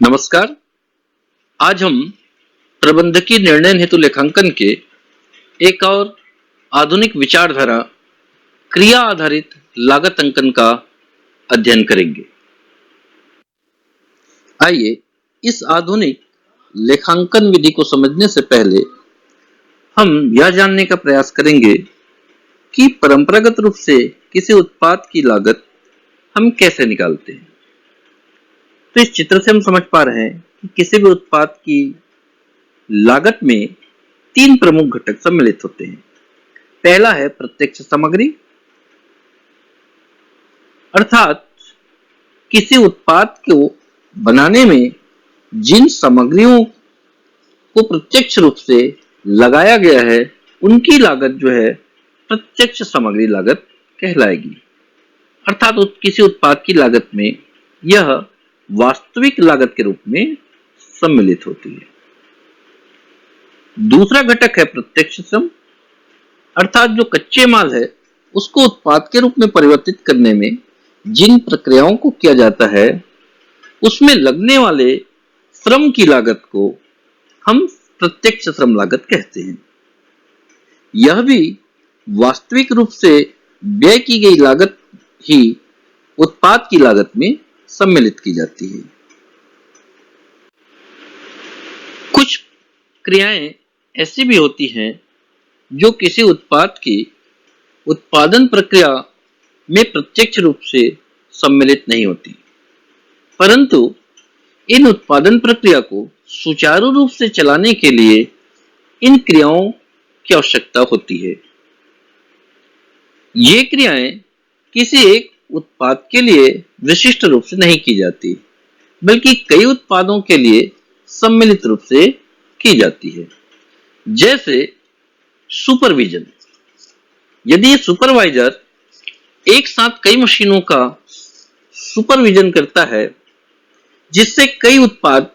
नमस्कार। आज हम प्रबंधकीय निर्णय हेतु लेखांकन के एक और आधुनिक विचारधारा क्रिया आधारित लागत अंकन का अध्ययन करेंगे। आइए इस आधुनिक लेखांकन विधि को समझने से पहले हम यह जानने का प्रयास करेंगे कि परंपरागत रूप से किसी उत्पाद की लागत हम कैसे निकालते हैं। तो इस चित्र से हम समझ पा रहे हैं कि किसी भी उत्पाद की लागत में तीन प्रमुख घटक सम्मिलित होते हैं। पहला है प्रत्यक्ष सामग्री, अर्थात किसी उत्पाद को बनाने में जिन सामग्रियों को प्रत्यक्ष रूप से लगाया गया है उनकी लागत जो है प्रत्यक्ष सामग्री लागत कहलाएगी। अर्थात किसी उत्पाद की लागत में यह वास्तविक लागत के रूप में सम्मिलित होती है। दूसरा घटक है प्रत्यक्ष श्रम, अर्थात जो कच्चे माल है उसको उत्पाद के रूप में परिवर्तित करने में जिन प्रक्रियाओं को किया जाता है उसमें लगने वाले श्रम की लागत को हम प्रत्यक्ष श्रम लागत कहते हैं। यह भी वास्तविक रूप से व्यय की गई लागत ही उत्पाद की लागत में सम्मिलित की जाती है। कुछ क्रियाएं ऐसी भी होती हैं जो किसी उत्पाद की उत्पादन प्रक्रिया में प्रत्यक्ष रूप से सम्मिलित नहीं होती, परंतु इन उत्पादन प्रक्रिया को सुचारू रूप से चलाने के लिए इन क्रियाओं की आवश्यकता होती है। ये क्रियाएं किसी एक उत्पाद के लिए विशिष्ट रूप से नहीं की जाती, बल्कि कई उत्पादों के लिए सम्मिलित रूप से की जाती है। जैसे सुपरविजन, यदि सुपरवाइजर एक साथ कई मशीनों का सुपरविजन करता है जिससे कई उत्पाद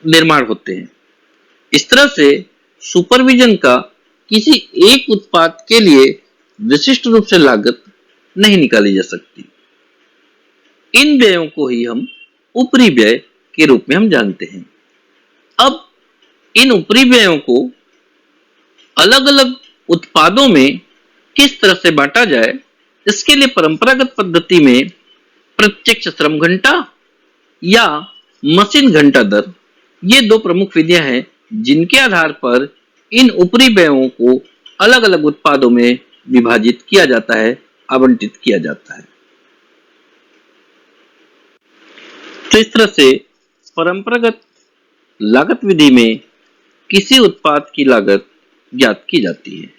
निर्माण होते हैं, इस तरह से सुपरविजन का किसी एक उत्पाद के लिए विशिष्ट रूप से लागत नहीं निकाली जा सकती। इन व्ययों को ही हम ऊपरी व्यय के रूप में हम जानते हैं। अब इन ऊपरी व्ययों को अलग अलग उत्पादों में किस तरह से बांटा जाए, इसके लिए परंपरागत पद्धति में प्रत्यक्ष श्रम घंटा या मशीन घंटा दर, ये दो प्रमुख विधियां हैं जिनके आधार पर इन ऊपरी व्ययों को अलग अलग उत्पादों में विभाजित किया जाता है, आवंटित किया जाता है। तो इस तरह से परंपरागत लागत विधि में किसी उत्पाद की लागत ज्ञात की जाती है।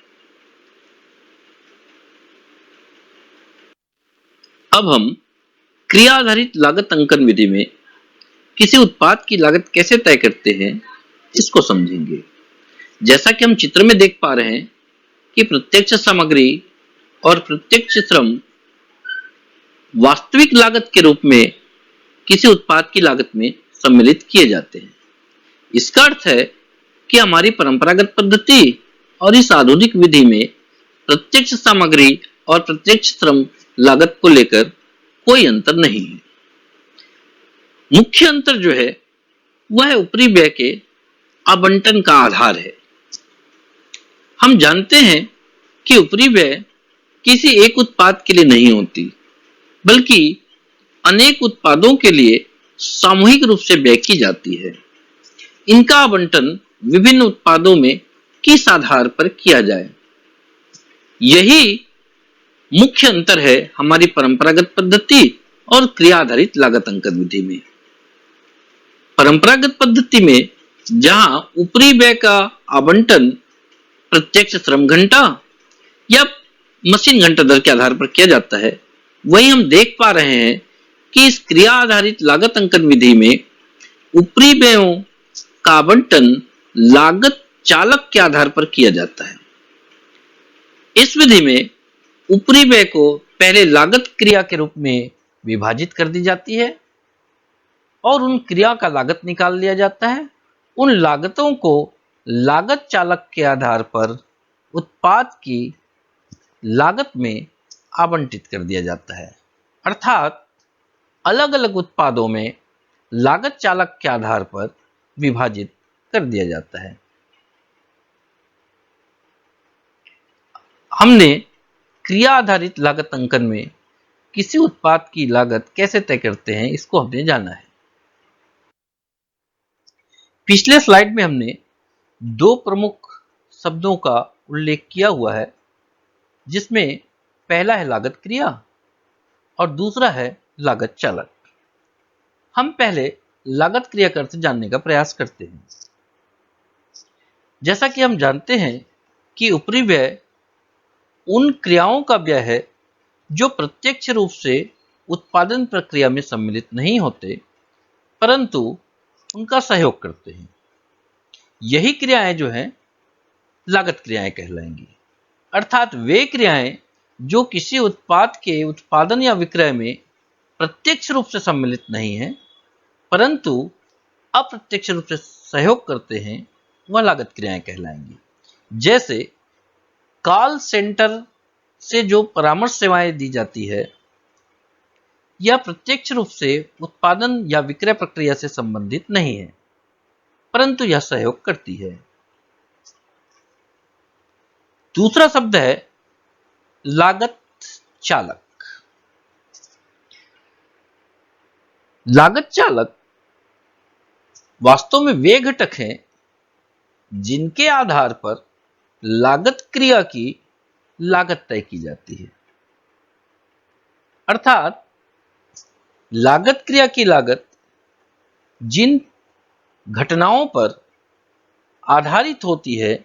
अब हम क्रिया आधारित लागत अंकन विधि में किसी उत्पाद की लागत कैसे तय करते हैं इसको समझेंगे। जैसा कि हम चित्र में देख पा रहे हैं कि प्रत्यक्ष सामग्री और प्रत्यक्ष श्रम वास्तविक लागत के रूप में किसी उत्पाद की लागत में सम्मिलित किए जाते हैं। इसका अर्थ है कि हमारी परंपरागत पद्धति और इस आधुनिक विधि में प्रत्यक्ष सामग्री और प्रत्यक्ष श्रम लागत को लेकर कोई अंतर नहीं है। मुख्य अंतर जो है वह ऊपरी व्यय के आवंटन का आधार है। हम जानते हैं कि ऊपरी व्यय किसी एक उत्पाद के लिए नहीं होती, बल्कि अनेक उत्पादों के लिए सामूहिक रूप से व्यय की जाती है। इनका आवंटन विभिन्न उत्पादों में किस आधार पर किया जाए, यही मुख्य अंतर है हमारी परंपरागत पद्धति और क्रिया आधारित लागत अंकन विधि में। परंपरागत पद्धति में जहां ऊपरी व्यय का आवंटन प्रत्यक्ष श्रम घंटा या मशीन घंटा दर के आधार पर किया जाता है, वहीं हम देख पा रहे हैं कि इस क्रिया आधारित लागत अंकन विधि में ऊपरी व्ययों का आवंटन लागत चालक के आधार पर किया जाता है। इस विधि में ऊपरी व्यय को पहले लागत क्रिया के रूप में विभाजित कर दी जाती है और उन क्रिया का लागत निकाल लिया जाता है। उन लागतों को लागत चालक के आधार पर उत्पाद की लागत में आवंटित कर दिया जाता है। अर्थात अलग अलग उत्पादों में लागत चालक के आधार पर विभाजित कर दिया जाता है। हमने क्रिया आधारित लागत अंकन में किसी उत्पाद की लागत कैसे तय करते हैं, इसको हमने जाना है। पिछले स्लाइड में हमने दो प्रमुख शब्दों का उल्लेख किया हुआ है, जिसमें पहला है लागत क्रिया और दूसरा है लागत चालक। हम पहले लागत क्रिया का अर्थ जानने का प्रयास करते हैं। जैसा कि हम जानते हैं कि उपरि व्यय उन क्रियाओं का व्यय है जो प्रत्यक्ष रूप से उत्पादन प्रक्रिया में सम्मिलित नहीं होते, परंतु उनका सहयोग करते हैं। यही क्रियाएं जो हैं लागत क्रियाएं कहलाएंगी। अर्थात वे क्रियाएं जो किसी उत्पाद के उत्पादन या विक्रय में प्रत्यक्ष रूप से सम्मिलित नहीं है, परंतु अप्रत्यक्ष रूप से सहयोग करते हैं, वह लागत क्रियाएं कहलाएंगी। जैसे कॉल सेंटर से जो परामर्श सेवाएं दी जाती है, यह प्रत्यक्ष रूप से उत्पादन या विक्रय प्रक्रिया से संबंधित नहीं है, परंतु यह सहयोग करती है। दूसरा शब्द है लागत चालक। लागत चालक वास्तव में वे घटक हैं जिनके आधार पर लागत क्रिया की लागत तय की जाती है। अर्थात लागत क्रिया की लागत जिन घटनाओं पर आधारित होती है,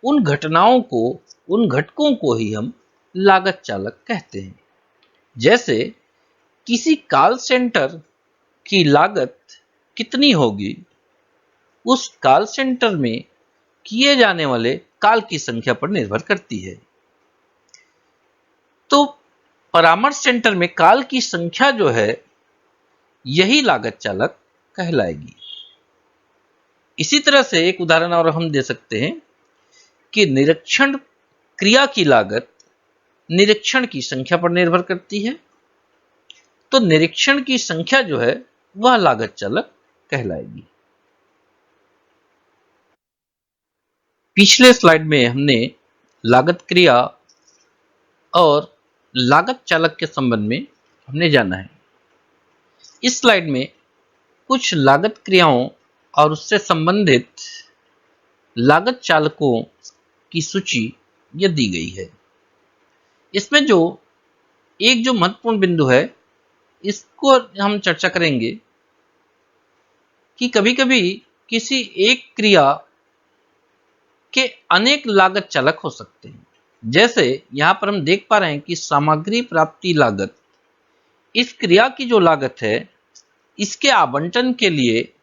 उन घटनाओं को, उन घटकों को ही हम लागत चालक कहते हैं। जैसे किसी कॉल सेंटर की लागत कितनी होगी, उस कॉल सेंटर में किए जाने वाले कॉल की संख्या पर निर्भर करती है। तो परामर्श सेंटर में कॉल की संख्या जो है, यही लागत चालक कहलाएगी। इसी तरह से एक उदाहरण और हम दे सकते हैं कि निरीक्षण क्रिया की लागत निरीक्षण की संख्या पर निर्भर करती है, तो निरीक्षण की संख्या जो है वह लागत चालक कहलाएगी। पिछले स्लाइड में हमने लागत क्रिया और लागत चालक के संबंध में हमने जाना है। इस स्लाइड में कुछ लागत क्रियाओं और उससे संबंधित लागत चालकों की सूची यह दी गई है। इसमें जो महत्वपूर्ण बिंदु है, इसको हम चर्चा करेंगे कि कभी-कभी किसी एक क्रिया के अनेक लागत चालक हो सकते हैं। जैसे यहां पर हम देख पा रहे हैं कि सामग्री प्राप्ति लागत, इस क्रिया की जो लागत है, इसके आवंटन के लिए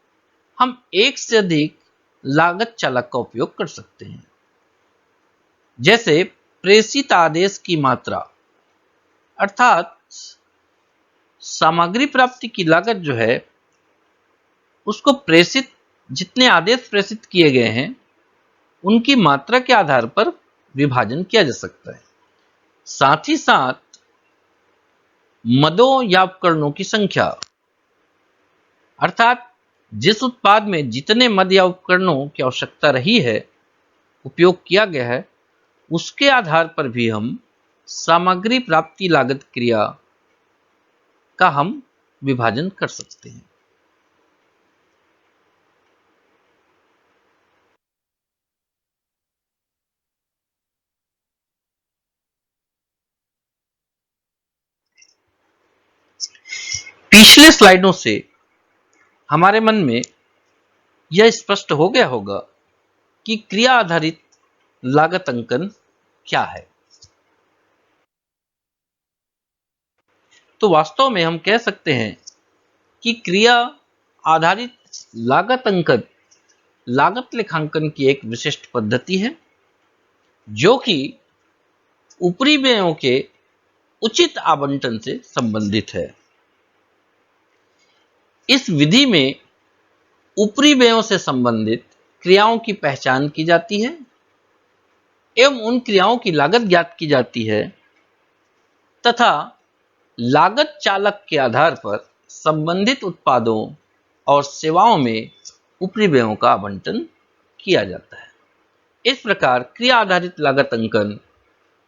हम एक से अधिक लागत चालक का उपयोग कर सकते हैं। जैसे प्रेषित आदेश की मात्रा, अर्थात सामग्री प्राप्ति की लागत जो है, उसको जितने आदेश प्रेषित किए गए हैं, उनकी मात्रा के आधार पर विभाजन किया जा सकता है। साथ ही साथ मदों या उपकरणों की संख्या, अर्थात जिस उत्पाद में जितने मद या उपकरणों की आवश्यकता रही है, उपयोग किया गया है, उसके आधार पर भी हम सामग्री प्राप्ति लागत क्रिया का हम विभाजन कर सकते हैं। पिछले स्लाइडों से हमारे मन में यह स्पष्ट हो गया होगा कि क्रिया आधारित लागत अंकन क्या है। तो वास्तव में हम कह सकते हैं कि क्रिया आधारित लागत अंकन लागत लेखांकन की एक विशिष्ट पद्धति है, जो कि ऊपरी व्ययों के उचित आवंटन से संबंधित है। इस विधि में ऊपरी व्ययों से संबंधित क्रियाओं की पहचान की जाती है एवं उन क्रियाओं की लागत ज्ञात की जाती है तथा लागत चालक के आधार पर संबंधित उत्पादों और सेवाओं में ऊपरी व्ययों का आवंटन किया जाता है। इस प्रकार क्रिया आधारित लागत अंकन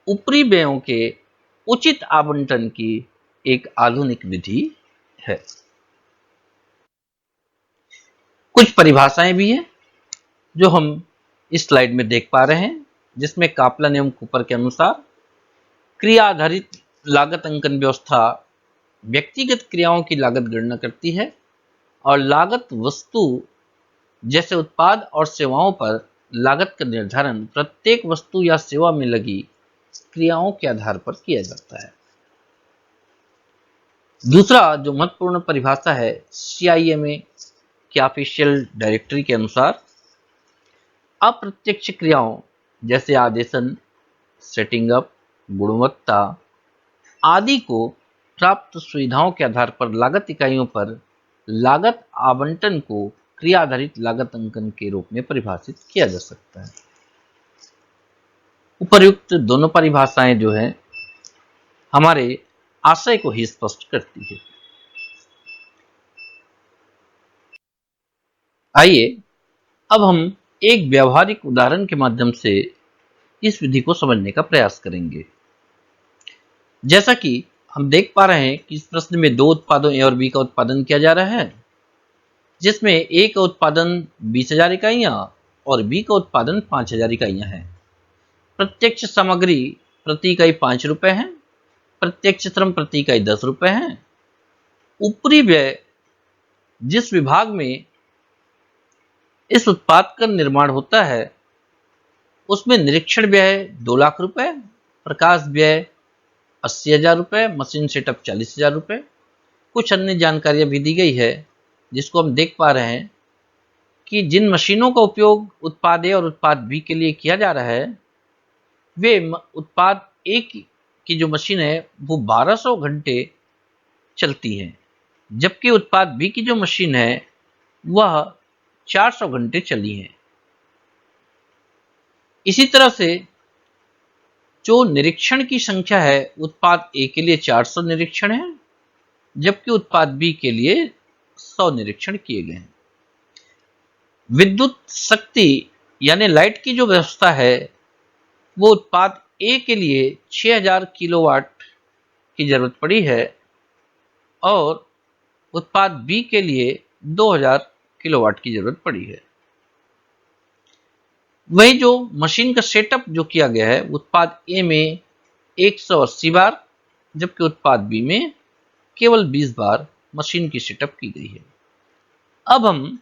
ऊपरी व्ययों के उचित आवंटन की एक आधुनिक विधि है। कुछ परिभाषाएं भी हैं जो हम इस स्लाइड में देख पा रहे हैं, जिसमें कापलन एवं कूपर के अनुसार क्रिया आधारित लागत अंकन व्यवस्था व्यक्तिगत क्रियाओं की लागत गणना करती है और लागत वस्तु जैसे उत्पाद और सेवाओं पर लागत का निर्धारण प्रत्येक वस्तु या सेवा में लगी क्रियाओं के आधार पर किया जाता है। दूसरा जो महत्वपूर्ण परिभाषा है CIMA की ऑफिशियल डायरेक्टरी के अनुसार अप्रत्यक्ष क्रियाओं जैसे आदेशन, सेटिंग अप, गुणवत्ता आदि को प्राप्त सुविधाओं के आधार पर लागत इकाइयों पर लागत आवंटन को क्रिया आधारित लागत अंकन के रूप में परिभाषित किया जा सकता है। उपर्युक्त दोनों परिभाषाएं जो हैं हमारे आशय को ही स्पष्ट करती है। आइए अब हम एक व्यावहारिक उदाहरण के माध्यम से इस विधि को समझने का प्रयास करेंगे। जैसा कि हम देख पा रहे हैं कि इस प्रश्न में दो उत्पादों A और B का उत्पादन किया जा रहा है, जिसमें A का उत्पादन 20,000 इकाइयां और B का उत्पादन 5,000 इकाइयां हैं। प्रत्यक्ष सामग्री प्रति इकाई 5 रुपए है, प्रत्यक्ष श्रम प्रति इकाई 10 रुपए है। ऊपरी व्यय जिस विभाग में इस उत्पाद का निर्माण होता है उसमें निरीक्षण व्यय 2 लाख रुपए, प्रकाश व्यय 80,000 रुपए, मशीन सेटअप 40,000 रुपए। कुछ अन्य जानकारियां भी दी गई है जिसको हम देख पा रहे हैं कि जिन मशीनों का उपयोग उत्पाद ए और उत्पाद बी के लिए किया जा रहा है वे उत्पाद ए की जो मशीन है वो 1200 घंटे चलती हैं, जबकि उत्पाद बी की जो मशीन है वह 400 घंटे चली है। इसी तरह से जो निरीक्षण की संख्या है उत्पाद ए के लिए 400 निरीक्षण है, जबकि उत्पाद बी के लिए 100 निरीक्षण किए गए हैं। विद्युत शक्ति यानी लाइट की जो व्यवस्था है वो उत्पाद ए के लिए 6000 किलोवाट की जरूरत पड़ी है और उत्पाद बी के लिए 2000 किलोवाट की जरूरत पड़ी है। वही जो मशीन का सेटअप जो किया गया है उत्पाद ए में 180 बार, जबकि उत्पाद बी में केवल 20 बार मशीन की सेटअप की गई है। अब हम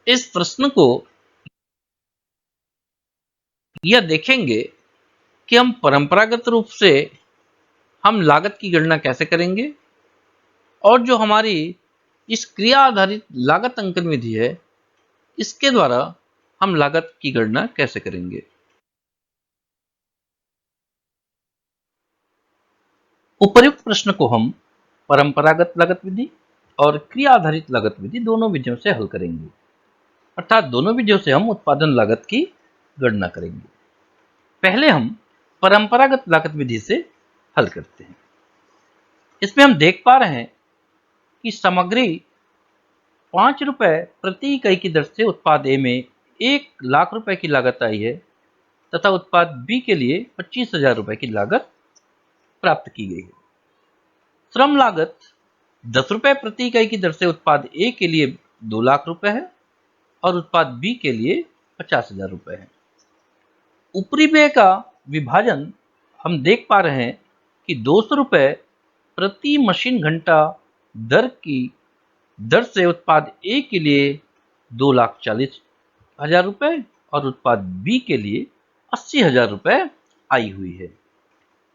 इस प्रश्न को यह देखेंगे कि हम परंपरागत रूप से हम लागत की गणना कैसे करेंगे और जो हमारी इस क्रिया आधारित लागत अंकन विधि है इसके द्वारा हम लागत की गणना कैसे करेंगे। उपर्युक्त प्रश्न को हम परंपरागत लागत विधि और क्रिया आधारित लागत विधि दोनों विधियों से हल करेंगे, अर्थात दोनों विधियों से हम उत्पादन लागत की गणना करेंगे। पहले हम परंपरागत लागत विधि से हल करते हैं। इसमें हम देख पा रहे हैं कि सामग्री 5 रुपए प्रति इकाई की दर से उत्पाद ए में 1 लाख रुपए की लागत आई है तथा उत्पाद बी के लिए 25,000 रुपए की लागत प्राप्त की गई है। श्रम लागत 10 रुपए प्रति इकाई की दर से उत्पाद ए के लिए 2 लाख रुपए है और उत्पाद बी के लिए 50,000 रुपए है। ऊपरी व्यय का विभाजन हम देख पा रहे हैं कि 200 रुपए प्रति मशीन घंटा दर से उत्पाद ए के लिए 2,40,000 रुपए और उत्पाद बी के लिए 80,000 रुपए आई हुई है।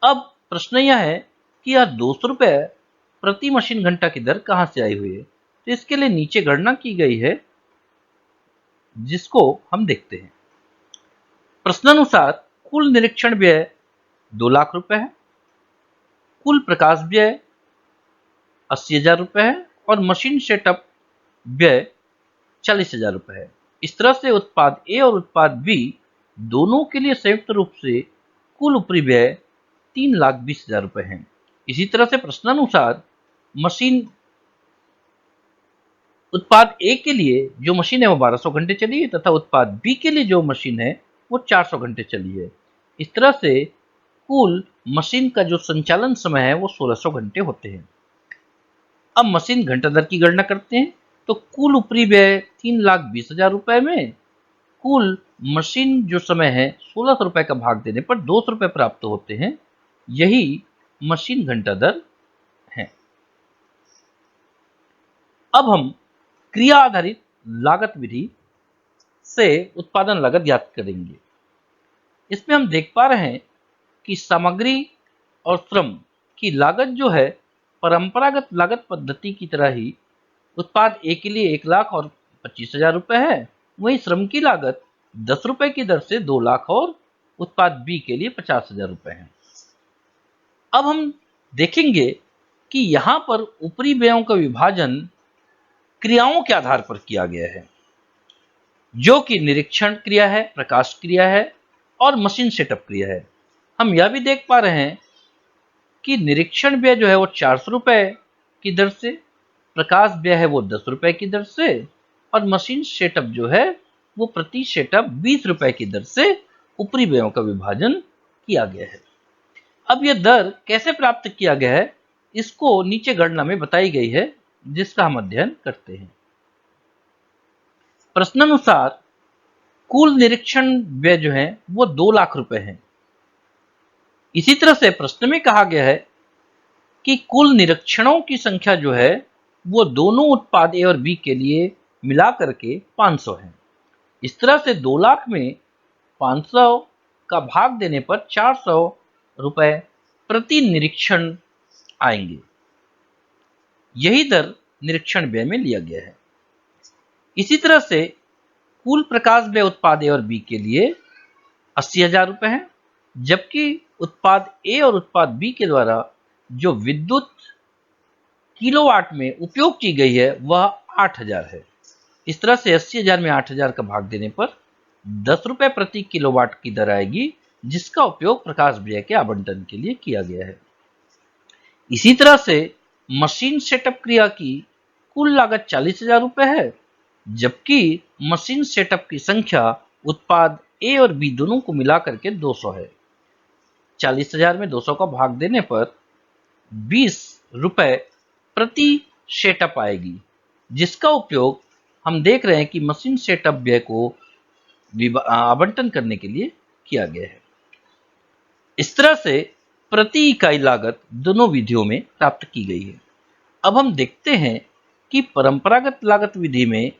अब प्रश्न यह है कि यह 200 रुपए प्रति मशीन घंटा की दर कहां से आई हुई है, तो इसके लिए नीचे गणना की गई है जिसको हम देखते हैं। प्रश्नानुसार कुल निरीक्षण व्यय 2 लाख रुपए है, कुल प्रकाश व्यय 80,000 रुपए है और मशीन सेटअप व्यय 40,000 रुपए है। इस तरह से उत्पाद ए और उत्पाद बी दोनों के लिए संयुक्त रूप से कुल ऊपरी व्यय 3,20,000 रुपए है। इसी तरह से प्रश्नानुसार मशीन उत्पाद ए के लिए जो मशीन है वो 1200 घंटे चली है तथा उत्पाद बी के लिए जो मशीन है वो 400 घंटे चली है। इस तरह से कुल मशीन का जो संचालन समय है वो 1600 घंटे होते हैं। अब मशीन घंटा दर की गणना करते हैं तो कुल ऊपरी व्यय 3,20,000 रुपए में कुल मशीन जो समय है 1600 रुपए का भाग देने पर 200 रुपए प्राप्त होते हैं। यही मशीन घंटा दर है। अब हम क्रिया आधारित लागत विधि से उत्पादन लागत ज्ञात करेंगे। इसमें हम देख पा रहे हैं कि सामग्री और श्रम की लागत जो है परंपरागत लागत पद्धति की तरह ही उत्पाद ए के लिए 1,00,000 और 25,000 रुपए है। वहीं श्रम की लागत 10 रुपए की दर से 2,00,000 और उत्पाद बी के लिए 50,000 रुपए है। अब हम देखेंगे कि यहां पर ऊपरी व्ययों का विभाजन क्रियाओं के आधार पर किया गया है, जो कि निरीक्षण क्रिया है, प्रकाश क्रिया है और मशीन सेटअप क्रिया है। हम यह भी देख पा रहे हैं कि निरीक्षण व्यय जो है वो 400 रुपए की दर से, प्रकाश व्यय है वो 10 रुपए की दर से और मशीन सेटअप जो है वो प्रति सेटअप 20 रुपए की दर से ऊपरी व्ययों का विभाजन किया गया है। अब यह दर कैसे प्राप्त किया गया है इसको नीचे गणना में बताई गई है, जिसका हम अध्ययन करते हैं। प्रश्नानुसार कुल निरीक्षण व्यय जो है वो 2,00,000 रुपए है। इसी तरह से प्रश्न में कहा गया है कि कुल निरीक्षणों की संख्या जो है वो दोनों उत्पाद ए और बी के लिए मिला करके 500 है। इस तरह से 2,00,000 में 500 का भाग देने पर 400 रुपए प्रति निरीक्षण आएंगे। यही दर निरीक्षण व्यय में लिया गया है। इसी तरह से कुल प्रकाश व्यय उत्पाद ए और बी के लिए 80,000 रुपए है, जबकि उत्पाद ए और उत्पाद बी के द्वारा जो विद्युत किलोवाट में उपयोग की गई है वह 8,000 है। इस तरह से 80,000 में 8,000 का भाग देने पर 10 रुपए प्रति किलोवाट की दर आएगी, जिसका उपयोग प्रकाश व्यय के आवंटन के लिए किया गया है। इसी तरह से मशीन सेटअप क्रिया की कुल लागत 40,000 रुपए है, जबकि मशीन सेटअप की संख्या उत्पाद ए और बी दोनों को मिलाकर के 200 है। 40,000 में 200 का भाग देने पर 20 रुपए प्रति सेटअप आएगी, जिसका उपयोग हम देख रहे हैं कि मशीन सेटअप व्यय को आवंटन करने के लिए किया गया है। इस तरह से प्रति इकाई लागत दोनों विधियों में प्राप्त की गई है। अब हम देखते हैं कि परंपरागत लागत विधि में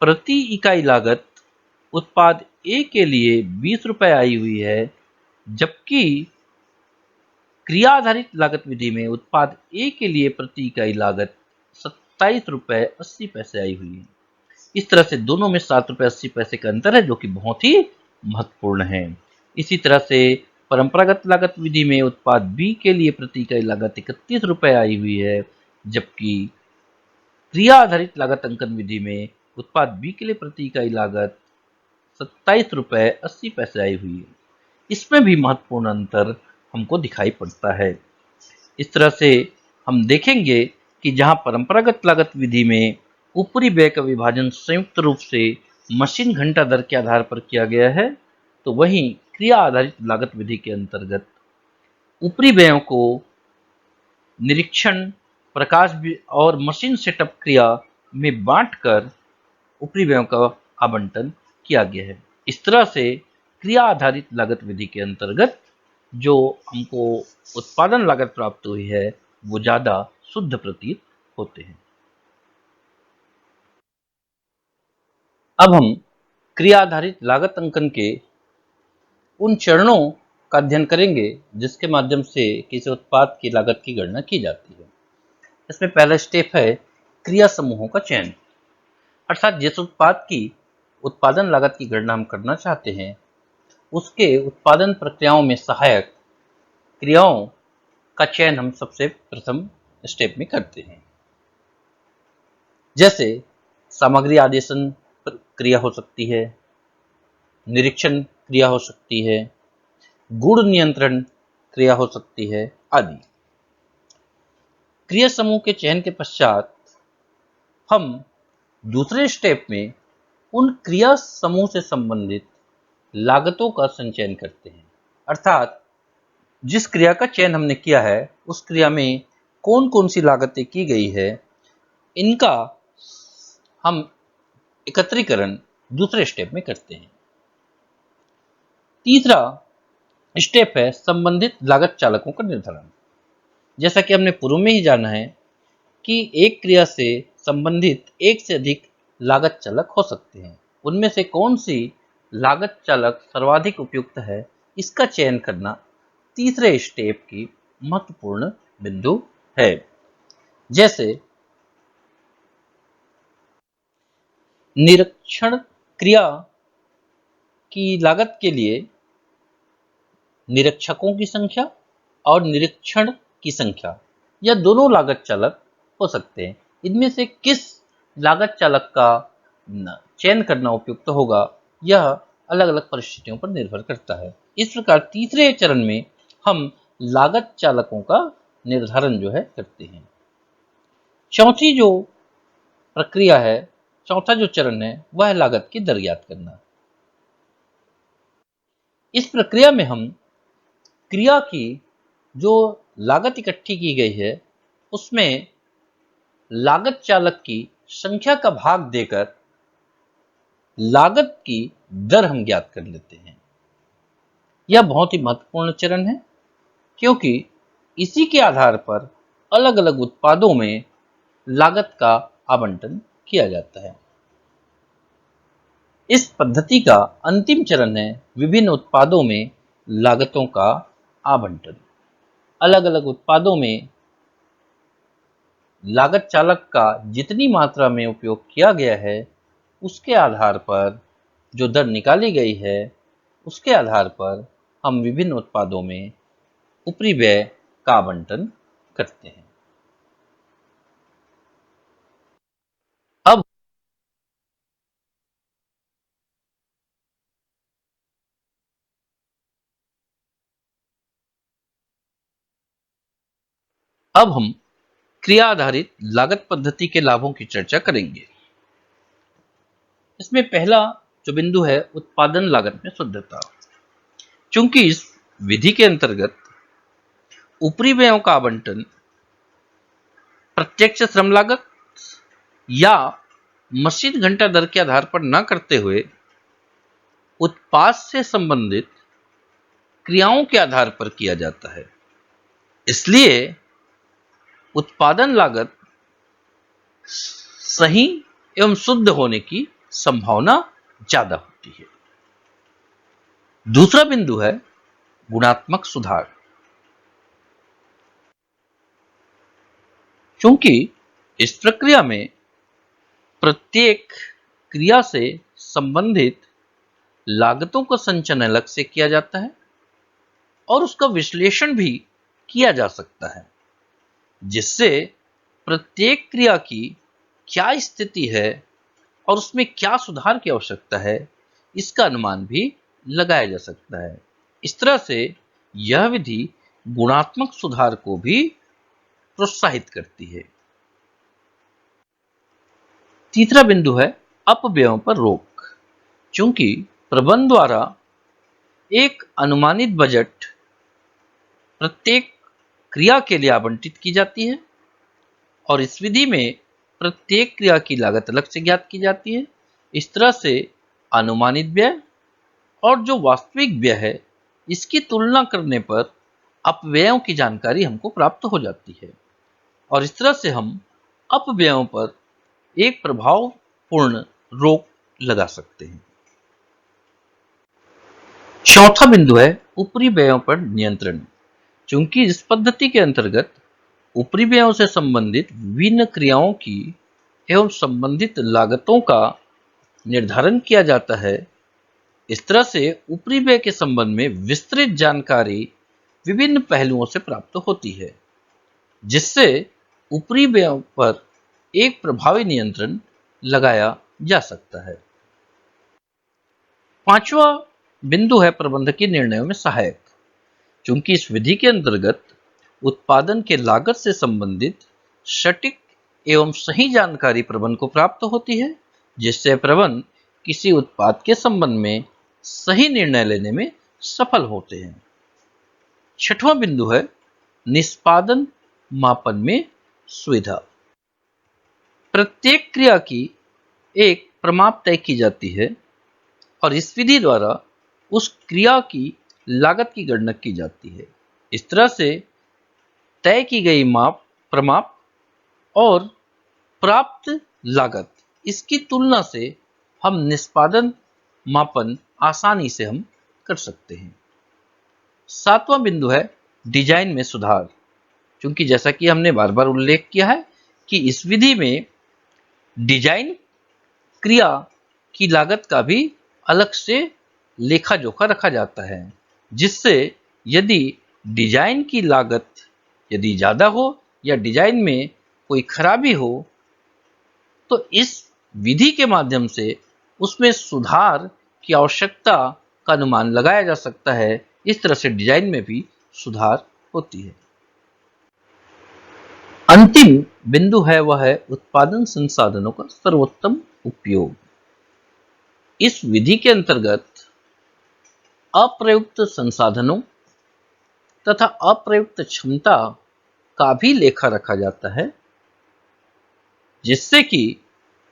प्रति इकाई लागत उत्पाद ए के लिए 20 रुपए आई हुई है, जबकि क्रिया आधारित लागत विधि में उत्पाद ए के लिए प्रति इकाई लागत 27 रुपए 80 पैसे आई हुई है। इस तरह से दोनों में 7 रुपए 80 पैसे का अंतर है, जो कि बहुत ही महत्वपूर्ण है। इसी तरह से परंपरागत लागत विधि में उत्पाद बी के लिए प्रति इकाई लागत 31 रुपए आई हुई है, जबकि क्रिया आधारित लागत अंकन विधि में उत्पाद बी के लिए प्रति इकाई लागत 27 रुपए 80 पैसे आई हुई है। इसमें भी महत्वपूर्ण अंतर हमको दिखाई पड़ता है। इस तरह से हम देखेंगे कि जहां परंपरागत लागत विधि में ऊपरी व्यय का विभाजन संयुक्त रूप से मशीन घंटा दर के आधार पर किया गया है, तो वहीं क्रिया आधारित लागत विधि के अंतर्गत ऊपरी व्ययों को निरीक्षण, प्रकाश और मशीन सेटअप क्रिया में बांटकर ऊपरी व्ययों का आवंटन किया गया है। इस तरह से क्रिया आधारित लागत विधि के अंतर्गत जो हमको उत्पादन लागत प्राप्त हुई है वो ज्यादा शुद्ध प्रतीत होते हैं। अब हम क्रिया आधारित लागत अंकन के उन चरणों का अध्ययन करेंगे जिसके माध्यम से किसी उत्पाद की लागत की गणना की जाती है। इसमें पहला स्टेप है क्रिया समूहों का चयन, अर्थात जिस उत्पाद की उत्पादन लागत की गणना हम करना चाहते हैं उसके उत्पादन प्रक्रियाओं में सहायक क्रियाओं का चयन हम सबसे प्रथम स्टेप में करते हैं। जैसे सामग्री आदेशन क्रिया हो सकती है, निरीक्षण क्रिया हो सकती है, गुण नियंत्रण क्रिया हो सकती है आदि। क्रिया समूह के चयन के पश्चात हम दूसरे स्टेप में उन क्रिया समूह से संबंधित लागतों का संचयन करते हैं। अर्थात जिस क्रिया का चयन हमने किया है उस क्रिया में कौन कौन सी लागतें की गई है, इनका हम एकत्रीकरण दूसरे स्टेप में करते हैं। तीसरा स्टेप है संबंधित लागत चालकों का निर्धारण। जैसा कि हमने पूर्व में ही जाना है कि एक क्रिया से संबंधित एक से अधिक लागत चालक हो सकते हैं। उनमें से कौन सी लागत चालक सर्वाधिक उपयुक्त है, इसका चयन करना तीसरे स्टेप की महत्वपूर्ण बिंदु है। जैसे निरीक्षण क्रिया की लागत के लिए निरीक्षकों की संख्या और निरीक्षण की संख्या, यह दोनों लागत चालक हो सकते हैं। इनमें से किस लागत चालक का चयन करना उपयुक्त होगा, यह अलग अलग परिस्थितियों पर निर्भर करता है। इस प्रकार तीसरे चरण में हम लागत चालकों का निर्धारण जो है करते हैं। चौथी जो प्रक्रिया है, चौथा जो चरण है, वह है लागत की दर ज्ञात करना। इस प्रक्रिया में हम क्रिया की जो लागत इकट्ठी की गई है उसमें लागत चालक की संख्या का भाग देकर लागत की दर हम ज्ञात कर लेते हैं। यह बहुत ही महत्वपूर्ण चरण है क्योंकि इसी के आधार पर अलग अलग उत्पादों में लागत का आवंटन किया जाता है। इस पद्धति का अंतिम चरण है विभिन्न उत्पादों में लागतों का आवंटन। अलग अलग उत्पादों में लागत चालक का जितनी मात्रा में उपयोग किया गया है उसके आधार पर जो दर निकाली गई है उसके आधार पर हम विभिन्न उत्पादों में ऊपरी व्यय का आवंटन करते हैं। अब हम क्रिया आधारित लागत पद्धति के लाभों की चर्चा करेंगे। इसमें पहला जो बिंदु है उत्पादन लागत में शुद्धता। चूंकि इस विधि के अंतर्गत ऊपरी व्ययों का आवंटन प्रत्यक्ष श्रम लागत या मशीन घंटा दर के आधार पर न करते हुए उत्पाद से संबंधित क्रियाओं के आधार पर किया जाता है, इसलिए उत्पादन लागत सही एवं शुद्ध होने की संभावना ज्यादा होती है। दूसरा बिंदु है गुणात्मक सुधार। क्योंकि इस प्रक्रिया में प्रत्येक क्रिया से संबंधित लागतों का संचयन अलग से किया जाता है और उसका विश्लेषण भी किया जा सकता है, जिससे प्रत्येक क्रिया की क्या स्थिति है और उसमें क्या सुधार की आवश्यकता है, इसका अनुमान भी लगाया जा सकता है। इस तरह से यह विधि गुणात्मक सुधार को भी प्रोत्साहित करती है। तीसरा बिंदु है अपव्ययों पर रोक। चूंकि प्रबंधन द्वारा एक अनुमानित बजट प्रत्येक क्रिया के लिए आवंटित की जाती है और इस विधि में प्रत्येक क्रिया की लागत अलग से ज्ञात की जाती है। इस तरह से अनुमानित व्यय और जो वास्तविक व्यय है इसकी तुलना करने पर अपव्ययों की जानकारी हमको प्राप्त हो जाती है और इस तरह से हम अपव्ययों पर एक प्रभावपूर्ण रोक लगा सकते हैं। चौथा बिंदु है ऊपरी व्ययों पर नियंत्रण। चूंकि इस पद्धति के अंतर्गत ऊपरी व्ययों से संबंधित विभिन्न क्रियाओं की एवं संबंधित लागतों का निर्धारण किया जाता है, इस तरह से ऊपरी व्यय के संबंध में विस्तृत जानकारी विभिन्न पहलुओं से प्राप्त होती है, जिससे ऊपरी व्ययों पर एक प्रभावी नियंत्रण लगाया जा सकता है। पांचवा बिंदु है प्रबंधकीय निर्णयों में सहायक। चूंकि इस विधि के अंतर्गत उत्पादन के लागत से संबंधित सटीक एवं सही जानकारी प्रबंध को प्राप्त होती है, जिससे प्रबंध किसी उत्पाद के संबंध में सही निर्णय लेने में सफल होते हैं। छठवां बिंदु है निष्पादन मापन में सुविधा। प्रत्येक क्रिया की एक प्रमाप तय की जाती है और इस विधि द्वारा उस क्रिया की लागत की गणना की जाती है। इस तरह से तय की गई प्रमाप और प्राप्त लागत, इसकी तुलना से हम निष्पादन मापन आसानी से हम कर सकते हैं। सातवां बिंदु है डिजाइन में सुधार। क्योंकि जैसा कि हमने बार बार उल्लेख किया है कि इस विधि में डिजाइन क्रिया की लागत का भी अलग से लेखा जोखा रखा जाता है, जिससे यदि डिजाइन की लागत यदि ज्यादा हो या डिजाइन में कोई खराबी हो तो इस विधि के माध्यम से उसमें सुधार की आवश्यकता का अनुमान लगाया जा सकता है। इस तरह से डिजाइन में भी सुधार होती है। अंतिम बिंदु है वह है उत्पादन संसाधनों का सर्वोत्तम उपयोग। इस विधि के अंतर्गत अप्रयुक्त संसाधनों तथा अप्रयुक्त क्षमता का भी लेखा रखा जाता है, जिससे कि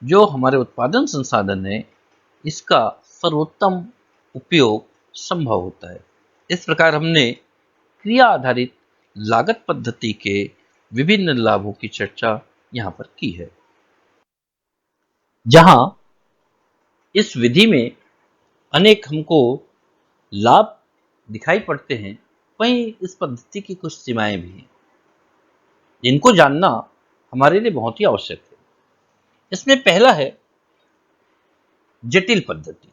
जो हमारे उत्पादन संसाधन है इसका सर्वोत्तम उपयोग संभव होता है। इस प्रकार हमने क्रिया आधारित लागत पद्धति के विभिन्न लाभों की चर्चा यहाँ पर की है। जहां इस विधि में अनेक हमको लाभ दिखाई पड़ते हैं, वहीं इस पद्धति की कुछ सीमाएं भी हैं, जिनको जानना हमारे लिए बहुत ही आवश्यक है। इसमें पहला है जटिल पद्धति।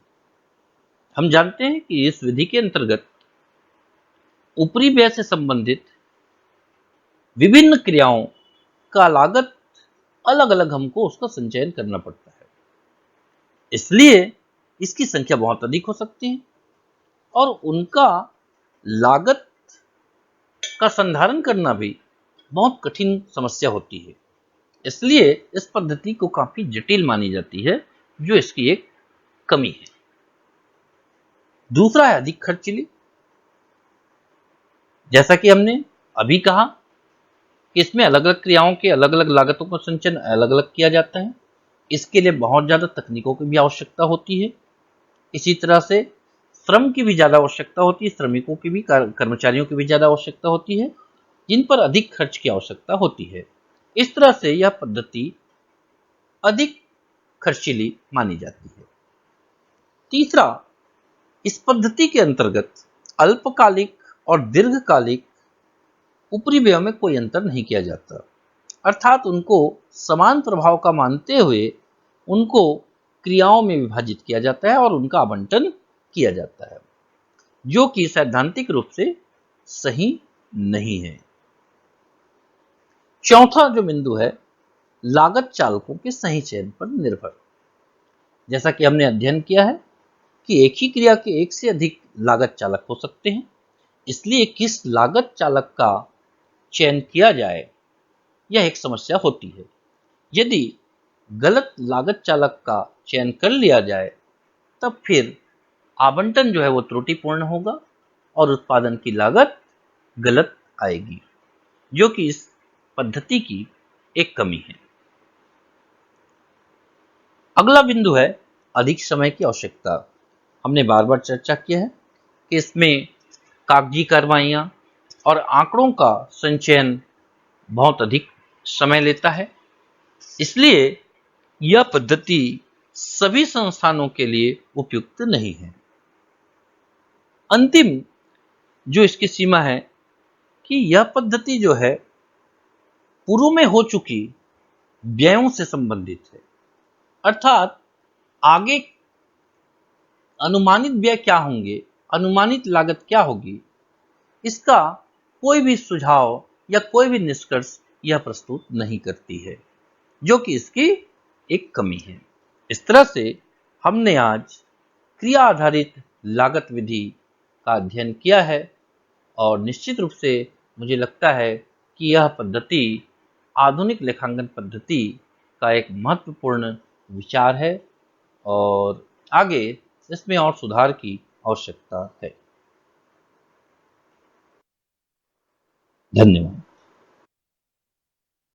हम जानते हैं कि इस विधि के अंतर्गत ऊपरी व्यय से संबंधित विभिन्न क्रियाओं का लागत अलग अलग हमको उसका संचयन करना पड़ता है, इसलिए इसकी संख्या बहुत अधिक हो सकती है और उनका लागत का संधारण करना भी बहुत कठिन समस्या होती है। इसलिए इस पद्धति को काफी जटिल मानी जाती है, जो इसकी एक कमी है। दूसरा है अधिक खर्चीली। जैसा कि हमने अभी कहा कि इसमें अलग अलग क्रियाओं के अलग अलग लागतों का संचयन अलग अलग किया जाता है। इसके लिए बहुत ज्यादा तकनीकों की भी आवश्यकता होती है। इसी तरह से श्रम की भी ज्यादा आवश्यकता होती है, श्रमिकों की भी, कर्मचारियों की भी ज्यादा आवश्यकता होती है, जिन पर अधिक खर्च की आवश्यकता होती है। इस तरह से यह पद्धति अधिक खर्चीली मानी जाती है। तीसरा, इस पद्धति के अंतर्गत अल्पकालिक और दीर्घकालिक ऊपरी व्यय में कोई अंतर नहीं किया जाता, अर्थात उनको समान प्रभाव का मानते हुए उनको क्रियाओं में विभाजित किया जाता है और उनका आवंटन किया जाता है, जो कि सैद्धांतिक रूप से सही नहीं है। चौथा जो बिंदु है लागत चालकों के सही चयन पर निर्भर। जैसा कि हमने अध्ययन किया है कि एक ही क्रिया के एक से अधिक लागत चालक हो सकते हैं, इसलिए किस लागत चालक का चयन किया जाए यह एक समस्या होती है। यदि गलत लागत चालक का चयन कर लिया जाए तब फिर आवंटन जो है वो त्रुटिपूर्ण होगा और उत्पादन की लागत गलत आएगी, जो कि इस पद्धति की एक कमी है। अगला बिंदु है अधिक समय की आवश्यकता। हमने बार बार चर्चा किया है कि इसमें कागजी कार्रवाइयां और आंकड़ों का संचयन बहुत अधिक समय लेता है, इसलिए यह पद्धति सभी संस्थानों के लिए उपयुक्त नहीं है। अंतिम जो इसकी सीमा है कि यह पद्धति जो है पूर्व में हो चुकी व्ययों से संबंधित है, अर्थात आगे अनुमानित व्यय क्या होंगे, अनुमानित लागत क्या होगी, इसका कोई भी सुझाव या कोई भी निष्कर्ष यह प्रस्तुत नहीं करती है, जो कि इसकी एक कमी है। इस तरह से हमने आज क्रिया आधारित लागत विधि का अध्ययन किया है और निश्चित रूप से मुझे लगता है कि यह पद्धति आधुनिक लेखांकन पद्धति का एक महत्वपूर्ण विचार है और आगे इसमें और सुधार की आवश्यकता है। धन्यवाद।